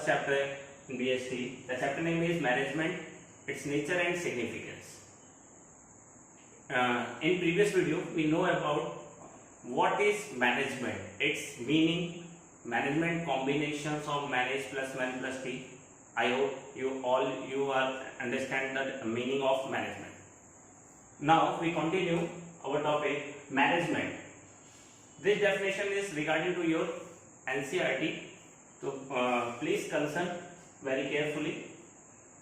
first chapter in BSc. The chapter name is Management, its nature and significance. In previous video, we know about what is management, its meaning, management combinations of manage plus man plus T. I hope you understand the meaning of management. Now we continue our topic management. This definition is regarding to your NCERT. So please concern very carefully.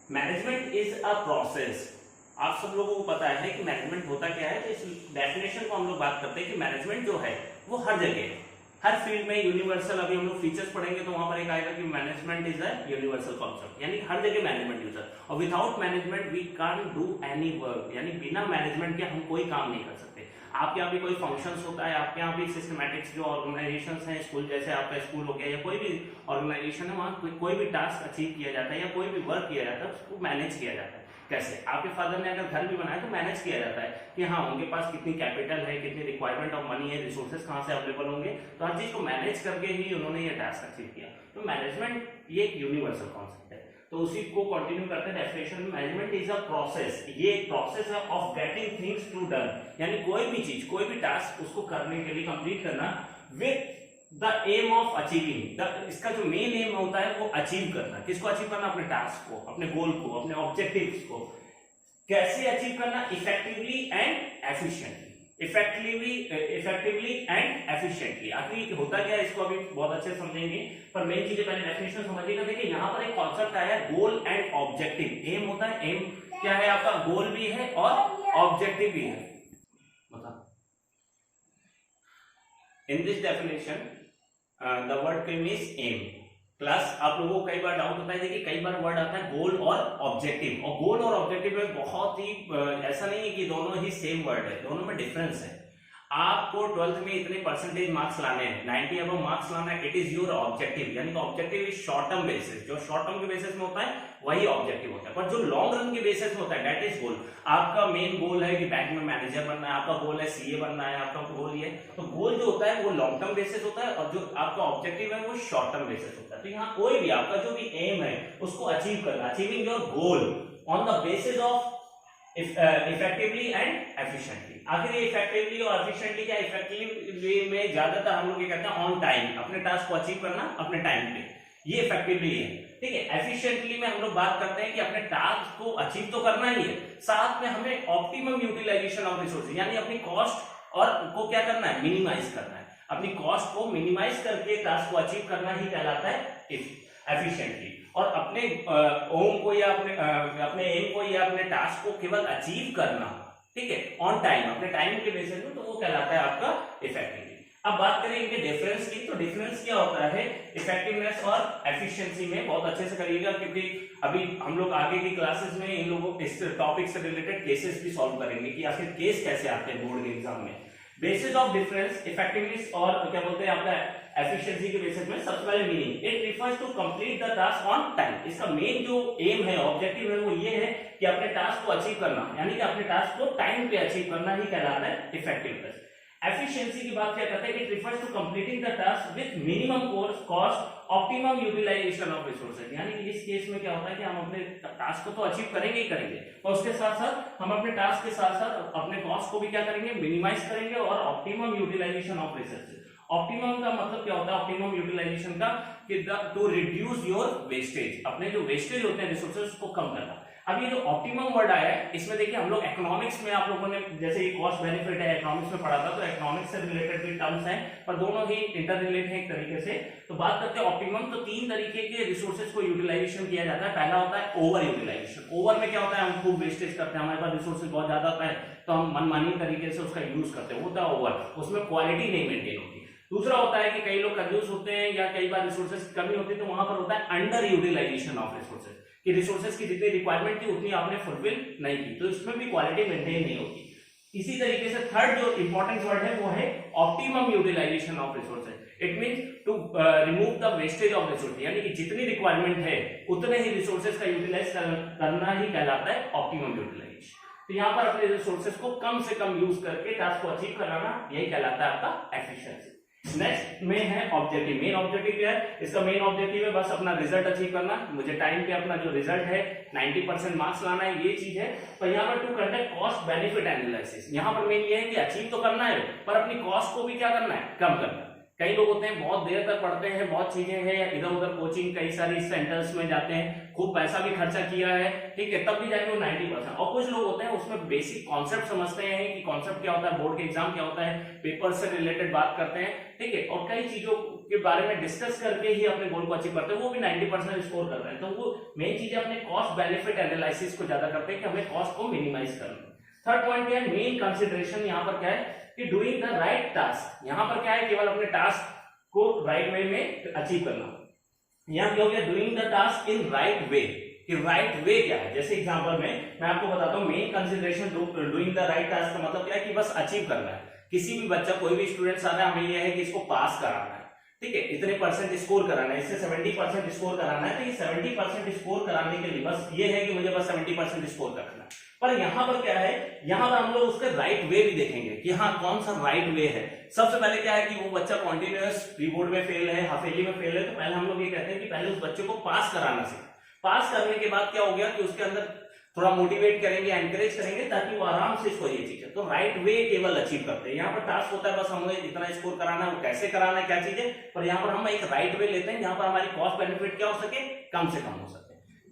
Management is a process. आप सब लोगों को पता है कि management होता क्या है। इस डेफिनेशन को हम लोग बात करते हैं कि मैनेजमेंट जो है वो हर जगह है, हर फील्ड में यूनिवर्सल। अभी हम लोग फीचर्स पढ़ेंगे तो वहां पर एक आएगा कि management is a universal concept, यानी हर जगह मैनेजमेंट यूज है। और without management we can't do any work, यानी बिना मैनेजमेंट के हम कोई काम नहीं कर सकते। आपके यहाँ भी कोई फंक्शंस होता है, आपके यहाँ भी सिस्टमैटिक्स जो ऑर्गेनाइजेशंस हैं, स्कूल जैसे आपका स्कूल हो गया या कोई भी ऑर्गेनाइजेशन है, वहाँ कोई भी टास्क अचीव किया जाता है या कोई भी वर्क किया जाता है, उसको मैनेज किया जाता है। कैसे? आपके फादर ने अगर घर भी बनाया तो मैनेज किया जाता है कि हाँ उनके पास कितनी कैपिटल है, कितनी रिक्वायरमेंट ऑफ मनी है, रिसोर्सेज कहाँ से अवेलेबल होंगे, तो हर चीज को मैनेज करके ही उन्होंने ये टास्क अचीव किया। तो मैनेजमेंट ये एक यूनिवर्सल कॉन्सेप्ट है। तो उसी को कंटिन्यू करते हैं definition. Management is a process, ये एक प्रोसेस है of getting things to done, यानी कोई भी चीज, कोई भी टास्क उसको करने के लिए, कंप्लीट करना with the aim of achieving. इसका जो मेन एम होता है वो अचीव करना। किसको अचीव करना? अपने टास्क को, अपने गोल को, अपने ऑब्जेक्टिव्स को। कैसे अचीव करना? Effectively and efficiently. Effectively and efficiently. आखिर होता क्या है इसको अभी बहुत अच्छे समझेंगे, पर मेन चीजें पहले डेफिनेशन समझिएगा। देखिए यहाँ पर एक कॉन्सेप्ट आया है गोल एंड ऑब्जेक्टिव। एम होता है, एम क्या है आपका? गोल भी है और ऑब्जेक्टिव भी है। बता in this definition the word came is aim plus. आप लोगों को कई बार डाउट होता है, देखिए कई बार वर्ड आता है गोल और ऑब्जेक्टिव, और गोल और ऑब्जेक्टिव में बहुत ही ऐसा नहीं है कि दोनों ही सेम वर्ड है, दोनों में डिफरेंस है। आपको 12th में इतने परसेंटेज मार्क्स लाने हैं, 90 अबव मार्क्स लाना है, इट इज योर ऑब्जेक्टिव। यानी objective is short term basis, जो शॉर्ट टर्म के बेसिस में होता है वही ऑब्जेक्टिव होता है। पर जो लॉन्ग रन के बेसिस में होता है दैट इज गोल। आपका मेन गोल है कि बैंक में मैनेजर बनना है, आपका गोल है सीए बनना है, आपका गोल ये, तो गोल जो होता है वो लॉन्ग टर्म बेसिस होता है, और जो आपका ऑब्जेक्टिव है वो शॉर्ट टर्म बेसिस होता है। तो यहाँ कोई भी आपका जो भी एम है उसको अचीव करना, achieving your goal on the basis of effectively and efficiently. आखिर ये इफेक्टिवली और एफिशिएंटली क्या? इफेक्टिवली में ज्यादातर हम लोग ये कहते हैं ऑन टाइम, अपने टास्क को अचीव करना अपने टाइम पे, ये इफेक्टिवली है। ठीक है। एफिशिएंटली में हम लोग बात करते हैं कि अपने टास्क को अचीव तो करना ही है, साथ में हमें ऑप्टिमम यूटिलाइजेशन ऑफ रिसोर्सेज, यानी अपनी कॉस्ट और को क्या करना है? मिनिमाइज करना है। अपनी कॉस्ट को मिनिमाइज करके टास्क को अचीव करना ही कहलाता है एफिशिएंटली। और अपने ओम को या अपने एम को या अपने टास्क को केवल अचीव करना, ठीक है, ऑन टाइम, अपने टाइम के बेसिस में, तो वो कहलाता है आपका इफेक्टिवली। अब बात करें इनके डिफरेंस की, तो डिफरेंस क्या होता है इफेक्टिवनेस और एफिशिएंसी में? बहुत अच्छे से करिएगा, क्योंकि अभी हम लोग आगे की क्लासेस में इन लोगों इस टॉपिक से रिलेटेड केसेस भी सॉल्व करेंगे कि आखिर केस कैसे आते हैं बोर्ड के एग्जाम में। बेसिस ऑफ डिफरेंस, इफेक्टिवनेस और क्या बोलते हैं आपका एफिशिएंसी के बेसिस में। सबसे पहले meaning, it refers to complete the task on time. इसका मेन जो एम है, ऑब्जेक्टिव है, वो ये है कि अपने टास्क को अचीव करना, यानी कि अपने टास्क को टाइम पे अचीव करना ही कहलाता है इफेक्टिवनेस। एफिशिएंसी की बात क्या करते हैं? It refers to completing the task with minimum cost, optimum utilisation of resources. यानी कि इस केस में क्या होता है कि हम अपने टास्क को तो अचीव करेंगे ही करेंगे, और उसके साथ साथ हम अपने टास्क के साथ साथ अपने कॉस्ट को भी क्या करेंगे? मिनिमाइज करेंगे, और optimum utilisation of resources. Optimum का मतलब क्या होता है? ऑप्टिमम यूटिलाइजेशन का कि टू रिड्यूस योर वेस्टेज, अपने जो वेस्टेज होते हैं रिसोर्सेज को कम करना। अब ये जो ऑप्टिमम वर्ड आया है, इसमें देखिए हम लोग इकोनॉमिक्स में, आप लोगों ने जैसे ये कॉस्ट बेनिफिट है इकोनॉमिक्स में पढ़ा था, तो इकोनॉमिक्स से रिलेटेड भी टर्म्स हैं, पर दोनों ही इंटर रिलेट हैं एक तरीके से। तो बात करते हैं ऑप्टिमम, तो तीन तरीके के रिसोर्सेज को यूटिलाइजेशन किया जाता है। पहला होता है ओवर यूटिलाइजेशन। ओवर में क्या होता है? हम खूब वेस्टेज करते हैं, हमारे पास रिसोर्सेज बहुत ज्यादा होता है, तो हम मनमानी तरीके से उसका यूज करते हैं, वो होता है ओवर, उसमें क्वालिटी नहीं मेंटेन होती। दूसरा होता है कि कई लोग कंफ्यूज होते हैं या कई बार रिसोर्सेज की कमी होती है, तो वहां पर होता है अंडर यूटिलाइजेशन ऑफ रिसोर्सेज, कि रिसोर्सेज की जितनी रिक्वायरमेंट थी उतनी आपने फुलफिल नहीं की, तो इसमें भी क्वालिटी मेंटेन नहीं होती। इसी तरीके से थर्ड जो इंपॉर्टेंट वर्ड है वो है optimum utilisation of resources. It means to remove the wastage of resources, यानी कि जितनी रिक्वायरमेंट है उतने ही रिसोर्सेज का यूटिलाइज करना ही कहलाता है ऑप्टिमम यूटिलाइजेशन। तो यहाँ पर अपने रिसोर्सेज को कम से कम यूज करके टास्क को अचीव कराना, यही कहलाता है आपका एफिशिएंसी। नेक्स्ट में है ऑब्जेक्टिव। मेन ऑब्जेक्टिव क्या है? इसका मेन ऑब्जेक्टिव है बस अपना रिजल्ट अचीव करना, मुझे टाइम पे अपना जो रिजल्ट है 90% मार्क्स लाना है, ये चीज है। पर यहाँ पर to conduct cost benefit analysis, यहाँ पर मेन ये है कि अचीव तो करना है पर अपनी कॉस्ट को भी क्या करना है, कम करना है। कई लोग होते हैं बहुत देर तक पढ़ते हैं, बहुत चीजें हैं, इधर उधर कोचिंग कई सारी सेंटर्स में जाते हैं, खूब पैसा भी खर्चा किया है, ठीक है, तब भी जाके वो 90%। और कुछ लोग होते हैं उसमें बेसिक कॉन्सेप्ट समझते हैं कि कॉन्सेप्ट क्या होता है, बोर्ड के एग्जाम क्या होता है, पेपर से रिलेटेड बात करते हैं, ठीक है, और कई चीजों के बारे में डिस्कस करके ही अपने गोल को अचीव करते हैं, वो भी 90% स्कोर कर रहे हैं। तो वो मेन चीज अपने कॉस्ट बेनिफिट एनालिसिस को ज्यादा करते हैं कि हमें कॉस्ट को मिनिमाइज करना है। थर्ड पॉइंट क्या है, मेन कंसिडरेशन यहाँ पर क्या है कि डूइंग द राइट टास्क। यहाँ पर क्या है, केवल अपने टास्क को राइट वे में अचीव करना। यहाँ क्या हो गया, doing the task in right way, कि राइट वे क्या है। जैसे एग्जांपल में मैं आपको बताता हूँ, main consideration doing the right task का मतलब क्या है कि बस अचीव करना है। किसी भी बच्चा, कोई भी स्टूडेंट आ रहा है, हमें यह है कि इसको पास कराना है, ठीक है, इतने परसेंट स्कोर कराना है, इससे 70% स्कोर कराना है, तो ये 70% स्कोर कराने के लिए बस ये है कि मुझे बस 70% स्कोर करना है। पर यहाँ पर क्या है, यहाँ पर हम लोग उसके राइट वे भी देखेंगे कि हाँ कौन सा राइट वे है। सबसे पहले क्या है कि वो बच्चा कॉन्टिन्यूअस प्री बोर्ड में फेल है, हाफेली में फेल है, तो पहले हम लोग ये कहते हैं कि पहले उस बच्चे को पास कराना सीखें। पास करने के बाद क्या हो गया कि उसके अंदर थोड़ा मोटिवेट करेंगे, एनकरेज करेंगे, ताकि वो आराम से इसको ये सीखे। तो राइट वे केवल अचीव करते हैं। यहाँ पर टास्क होता है बस हमें इतना स्कोर कराना है, वो कैसे कराना है, क्या चीजें, पर यहाँ पर हम एक राइट वे लेते हैं, यहाँ पर हमारी कॉस्ट बेनिफिट क्या हो सके, कम से कम हो सके।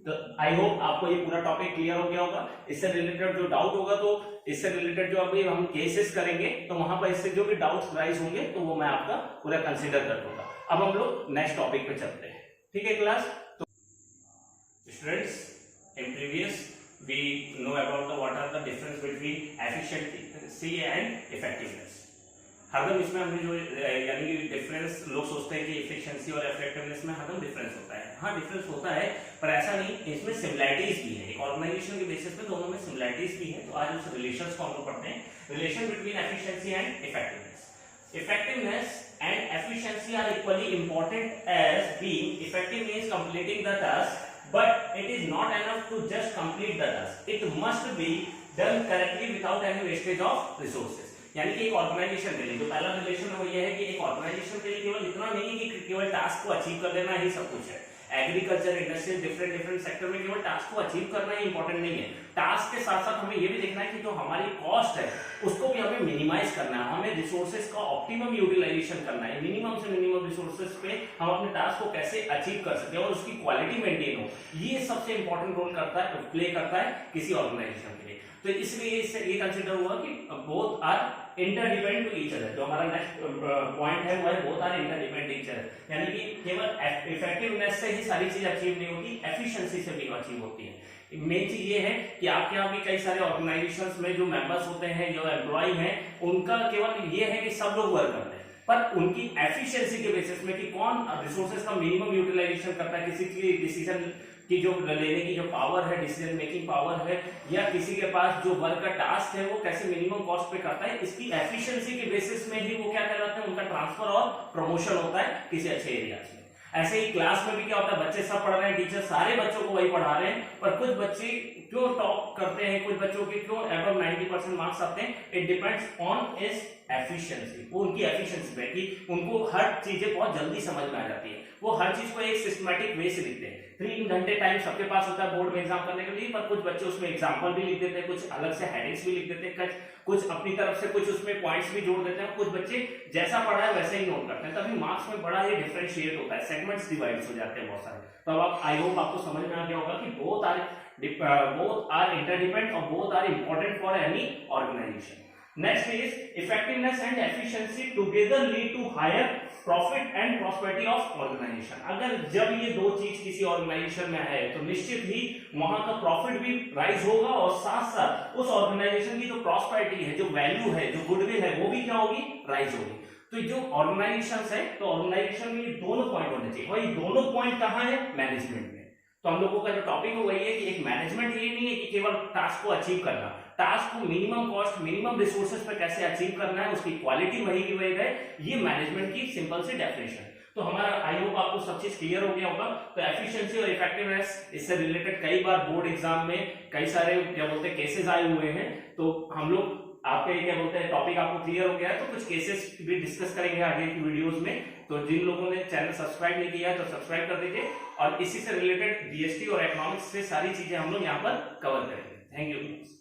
तो आई होप आपको ये पूरा टॉपिक क्लियर हो गया होगा। इससे रिलेटेड जो डाउट होगा, तो इससे रिलेटेड जो अभी हम केसेस करेंगे, तो वहां पर इससे जो भी डाउट्स राइज होंगे तो वो मैं आपका पूरा कंसीडर कर दूंगा। अब हम लोग नेक्स्ट टॉपिक पे चलते हैं, ठीक है क्लास। तो students, in previous we know about the what are the difference between efficiency and effectiveness। हरदम इसमें हमने जो यानी कि डिफरेंस, लोग सोचते हैं कि इफिशिएंसी और इफेक्टिवनेस में हरदम डिफरेंस होता है। हाँ डिफरेंस होता है, पर ऐसा नहीं, इसमें सिमिलैरिटीज भी है। एक ऑर्गेनाइजेशन के बेसिस पे दोनों में सिमिलैरिटीज भी है। तो आज उस रिलेशंस को हम लोग पढ़ते हैं, relation between efficiency and effectiveness. Effectiveness and efficiency are equally important as being effective means completing the task, but it is not enough to just complete the task, it must be done correctly without any wastage of resources। यानी कि एक organisation के लिए जो पहला relation है वो ये है कि एक ऑर्गेनाइजेशन के लिए केवल इतना नहीं है कि केवल टास्क को अचीव कर देना ही सब कुछ है। एग्रीकल्चर, इंडस्ट्री, डिफरेंट सेक्टर में केवल टास्क को अचीव करना ही इंपॉर्टेंट नहीं है। टास्क के साथ साथ हमें ये भी देखना है कि जो हमारी कॉस्ट है उसको भी हमें मिनिमाइज करना है, हमें रिसोर्सेज का ऑप्टिमम यूटिलाइजेशन करना है। मिनिमम से मिनिमम रिसोर्सेज पे हम अपने टास्क को कैसे अचीव कर सकते हैं और उसकी क्वालिटी मेंटेन हो, ये सबसे इंपॉर्टेंट रोल करता है, प्ले करता है किसी ऑर्गेनाइजेशन के लिए। तो इसलिए इससे ये कंसिडर हुआ कि both are interdependent to each other. जो हमारा नेक्स्ट पॉइंट है वो है both are interdependent each other, यानी कि केवल इफेक्टिवनेस से ही सारी चीज अचीव नहीं होती, एफिशिएंसी से भी अचीव होती है। मेन चीज ये है कि आपके यहाँ भी कई सारे ऑर्गेनाइजेशंस में जो मेंबर्स होते हैं, जो एम्प्लॉय हैं, उनका केवल ये है कि सब लोग वर्क करते हैं, पर उनकी एफिशिएंसी के बेसिस में कि कौन रिसोर्सेज का मिनिमम यूटिलाइजेशन करता है, किसी की डिसीजन की जो लेने की जो पावर है, डिसीजन मेकिंग पावर है, या किसी के पास जो वर्क का टास्क है वो कैसे मिनिमम कॉस्ट पे करता है, इसकी एफिशिएंसी के बेसिस में ही वो क्या कहलाते हैं, उनका ट्रांसफर और प्रमोशन होता है किसी अच्छे एरिया में। ऐसे ही क्लास में भी क्या होता है, बच्चे सब पढ़ रहे हैं, टीचर सारे बच्चों को वही पढ़ा रहे हैं, पर कुछ बच्चे क्यों टॉप करते हैं, कुछ बच्चों के क्यों अबव 90% मार्क्स आते हैं, it depends on is efficiency. वो उनकी एफिशिएंसी पे कि उनको हर चीजें बहुत जल्दी समझ में आ जाती है, वो हर चीज को एक सिस्टमैटिक वे से लिखते हैं। 3 घंटे टाइम सबके पास होता है बोर्ड में एग्जाम करने के लिए, पर कुछ बच्चे उसमें एग्जाम्पल भी लिख देते हैं, कुछ अलग से हेडिंग्स भी लिख देते हैं, कुछ अपनी तरफ से कुछ उसमें पॉइंट्स भी जोड़ देते हैं, कुछ बच्चे जैसा पढ़ा है वैसे ही नोट करते हैं, तभी मार्क्स में बड़ा ही डिफरेंशिएट होता है, सेगमेंट्स डिवाइड हो जाते हैं बहुत सारे। तो अब आप आई होप आपको समझ में आ गया होगा कि बोथ आर इंटरडिपेंडेंट और both are important for any organisation. Next is effectiveness and efficiency together lead to higher profit and prosperity of organization। अगर जब ये दो चीज किसी ऑर्गेनाइजेशन में है तो निश्चित ही वहां का प्रॉफिट भी राइज होगा और साथ साथ उस ऑर्गेनाइजेशन की जो प्रॉस्पेरिटी है, जो वैल्यू है, जो गुडविल है, वो भी क्या होगी, राइज होगी। तो जो ऑर्गेनाइजेशन है, तो ऑर्गेनाइजेशन में ये दोनों पॉइंट होने चाहिए, और ये दोनों पॉइंट कहाँ है, मैनेजमेंट में। तो हम लोगों का जो टॉपिक है वही है कि एक मैनेजमेंट ये नहीं है कि केवल टास्क को अचीव करना, टास्क को मिनिमम कॉस्ट, मिनिमम रिसोर्सेज पे कैसे अचीव करना है, उसकी क्वालिटी वही की वही रहे, ये मैनेजमेंट की सिंपल सी डेफिनेशन। तो हमारा आई होप आपको सब चीज क्लियर हो गया होगा। तो एफिशिएंसी और इफेक्टिवनेस, इससे रिलेटेड कई बार बोर्ड एग्जाम में कई सारे क्या बोलते हैं केसेस आए हुए हैं, तो हम लोग आपके क्या बोलते हैं टॉपिक आपको क्लियर हो गया है, तो कुछ केसेस भी डिस्कस करेंगे आगे की वीडियोस में। तो जिन लोगों ने चैनल सब्सक्राइब नहीं किया है तो सब्सक्राइब कर दीजिए, और इसी से रिलेटेड जीएसटी और इकोनॉमिक्स से सारी चीजें हम लोग यहाँ पर कवर करेंगे। Thank you.